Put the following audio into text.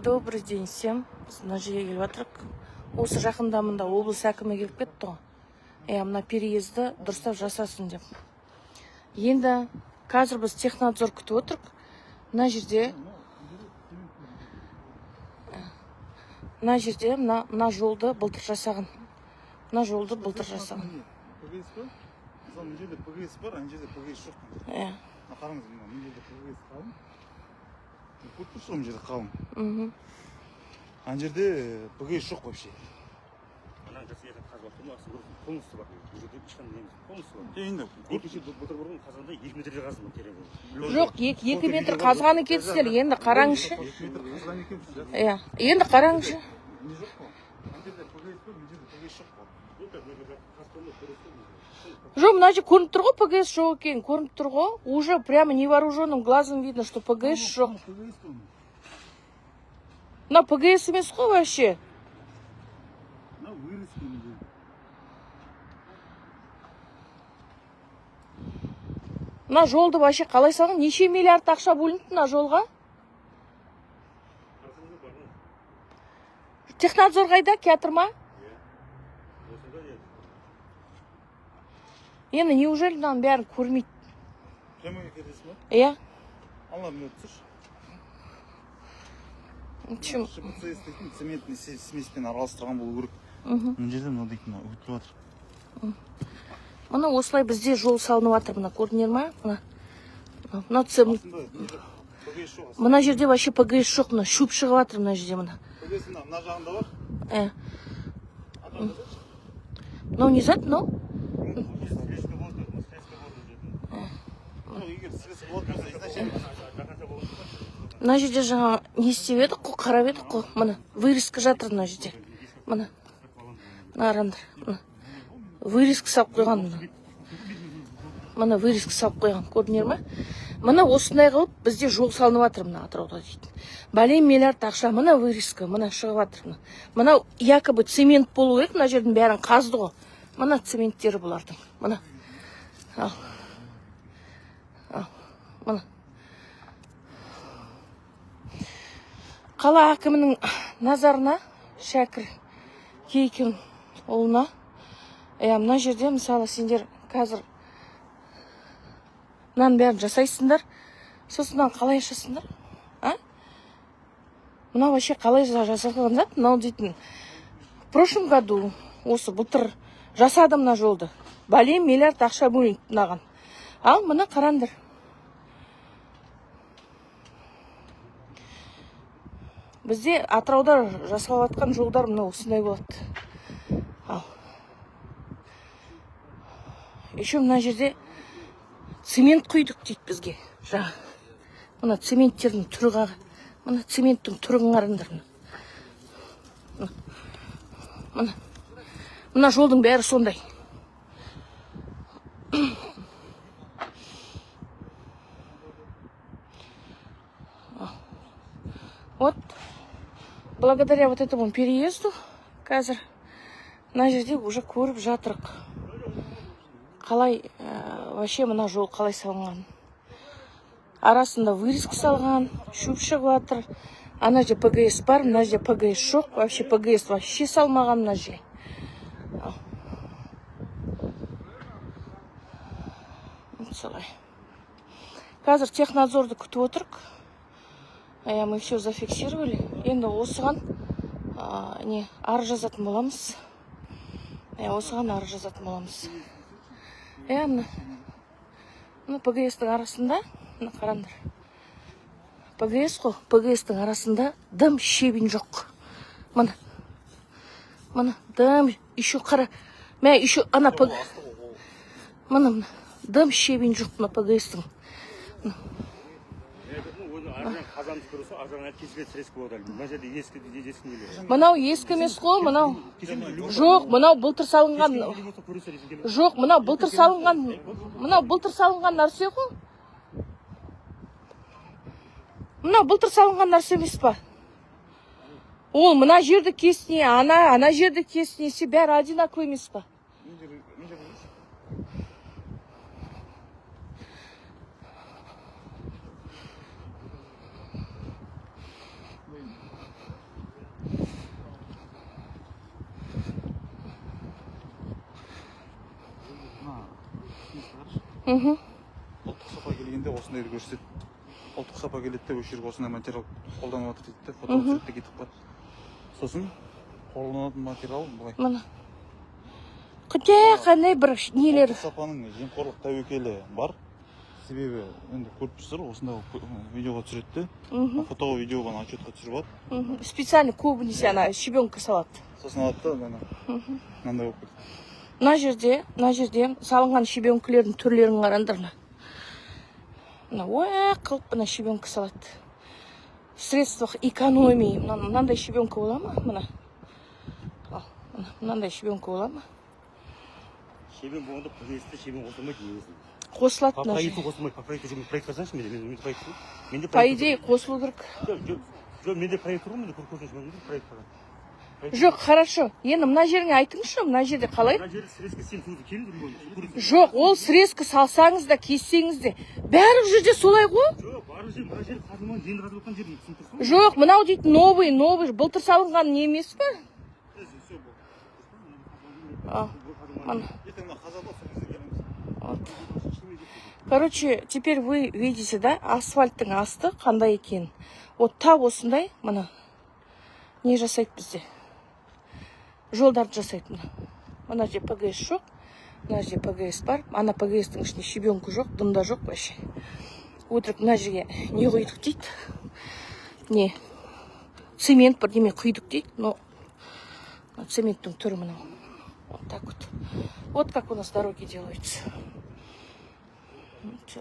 Добрый день всем. Мына жерге келіп жатырық. Осы жақында мында облыс әкімі келіп кетті ғой. Мына переезді дұрыстап жасасын деп. Енді қазір біз технадзор күтіп отырық. Мына жерде мына жолды былтыр жасаған. Мына жолды былтыр жасаған. Мына жерде ПГС бар, ана жерде ПГС жоқ. Қараңыз, мына жерде ПГС қалың. Көріп тұрсыз ғой, мына жерде қалың. Ана жерде ПГС жоқ вообще. Ана жасайды қазбақтың астын көріп полностью бар. Жерде ешқандай неміз полностью бар. Енді Екінші былтыр бұрын қазғанда 2 метрде қаздым керек ол. Жоқ, 2 метр қазған екенсіздер. Енді қараңызшы. 2 метр қазған екенсіз. Енді қараңызшы. Не жоқ қой. Ана жерде ПГС бар, мына жерде ПГС жоқ қой. Жоқ, мына жерде көрініп тұр ғой, ПГС жоқ екен, көрініп тұр ғой. Уже прямо невооруженным глазом видно, что ПГС жоқ. Мына ПГС емес қой вообще. Мына вырезка мына. Мына жолды вообще қалай салған? Неше миллиард ақша бөлінді мына жолға? Технадзор қайда? Кетір ма? Енді неужели мынаның бәрін көрмейді? Прямой кетесіз ба? Иә. Алла мені өтсірші. ШПЦ істейтін цементный смеспен араластырған болу керек. Мына жерде мынау дейтін өтіп жатыр. Мына осылай бізде жол салынып жатыр, мына көрдіңдер ма? Мына жерде вообще ПГС жоқ, мына шөп шығып жатыр мына жерде мына. ПГС мына жағында бар? Мынау не зат, мынау? Мына жерде жаңа не істеп едік қой, қарап едік қой, мына вырезка жатыр мына жерде. Мына қараңдар, мына вырезка салып қойған мына. Мына вырезка салып қойған, көрдіңдер ма? Мына осындай қылып бізде жол салынып жатыр мына Атырауда дейді. Бәлем миллиард ақша, мына вырезка, мына шығып жатыр мына. Мына якобы цемент болу керек, мына жердің бәрін қазды ғой. Мына цементтері бұлардың. Мына. Ал. Мына. Қала әкімінің назарына Шәкір Кейкин ұлына. Мына жерде мысалы сендер қазір мынаның бәрін жасайсыңдар. Сосын қалай жасасыңдар? Мына вообще қалай жасалған зат? Мынау дейтін. В прошлом году осы былтыр жасады мына жолды. Бәлем миллиард ақша бөлінді мынаған. Ал мына қараңдар. Бізде Атырауда жасалып жатқан жолдар мына осындай болады. Ал. Еще мына жерде цемент құйдық дейді бізге. Жаңа. Мына цементтердің түрі, мына цементтің түрін қараңдар. Мына жолдың бәрі сондай. Вот, благодаря вот этому переезду, қазір, мына жерде уже көріп жатырық. Қалай, вообще мына жол қалай салынған. Арасында вырезка салған, шөп шығып жатыр. Ана же ПГС бар, мына же ПГС жоқ. Вообще ПГС вообще салмаған мына же. Солай. Қазір технадзорды күтіп отырық. Мы все зафиксировали. Енді осыған ары жазатын боламыз. Осыған ары жазатын боламыз. Мына ПГС-тің арасында, мына қараңдар. ПГС қой, ПГС-тің арасында дым шебін жоқ. Мына дым, еще қара. Мә, еще ана ПГС. Мына дым шебін жоқ мына ПГС-тің. Мынау ескі емес қой, мынау. Жоқ, мынау былтыр салынған. Жоқ, мынау былтыр салынған. Мынау былтыр салынған нәрсе ғой. Мынау былтыр салынған нәрсе емес па? Ол мына жерді кесіне, ана жерді кесінесе бәрі одинаковый емес па? Мхм. Ұлттық сапа келгенде осындайды көрсетеді. Ұлттық сапа келеді де, осы жерге осындай материал қолданып жатыр дейді де, фото суретте кетіп қалады. Сосын қолданатын материал былай. Мына. Қандай бір нелер. Ұлттық сапаның жемқорлық тәуекелі бар. Себебі енді көріп тұрсыздар, осындай видеоға түсіреді де, фотоға, видеоға, отчетқа түсіріп алады. Специально көбінесе ана щебенка салады. Сосын алады да, мынандай болып кетеді. Мына жерде салынған щебенкілердің түрлерін қараңдар. Мына қылып мына щебенка салады. Средствах экономии. Мынандай щебенка бола ма? Мына. Мынандай щебенка бола ма? Щебен болғанда проектте щебен қосылмайды негізі. Қосылады По мына проекту жерде. қосылмайды. По проекту щебен проект жазсаңшы менде проект. По идее қосылу керек. Жоқ, менде проект тұр ғой, менде көрсетші проект бар. Жоқ, хорошо. Енді мына жеріңе айтыңызшы, мына жерде қалай? Мына жерде срезка сен сөзі келіңдер. Жоқ, ол срезка салсаңыз да, кессеңіз де. Бәрі жерде солай ғой? Жоқ, барлық жер, мына жер қазылмаған, енді қазылып жатқан жерін түсініп тұрсың ғой. Жоқ, мынау дейтін новый, былтыр салынған не емес па? Мына. Короче, теперь вы видите, да, асфальттың асты қандай екен. Вот тап осындай, мына. Не жасайды бізде? Жолдарды жасайды мына. Мына жерде ПГС жоқ. Мына жерде ПГС бар. Ана ПГСтің ішінде щебенка жоқ, дымда жоқ вообще. Өтірік мына жерге не құйдық дейді? Не? Цемент бірдеме құйдық дейді, но цементтің түрі мынау. Вот так вот. Вот как у нас дороги делаются. Вот,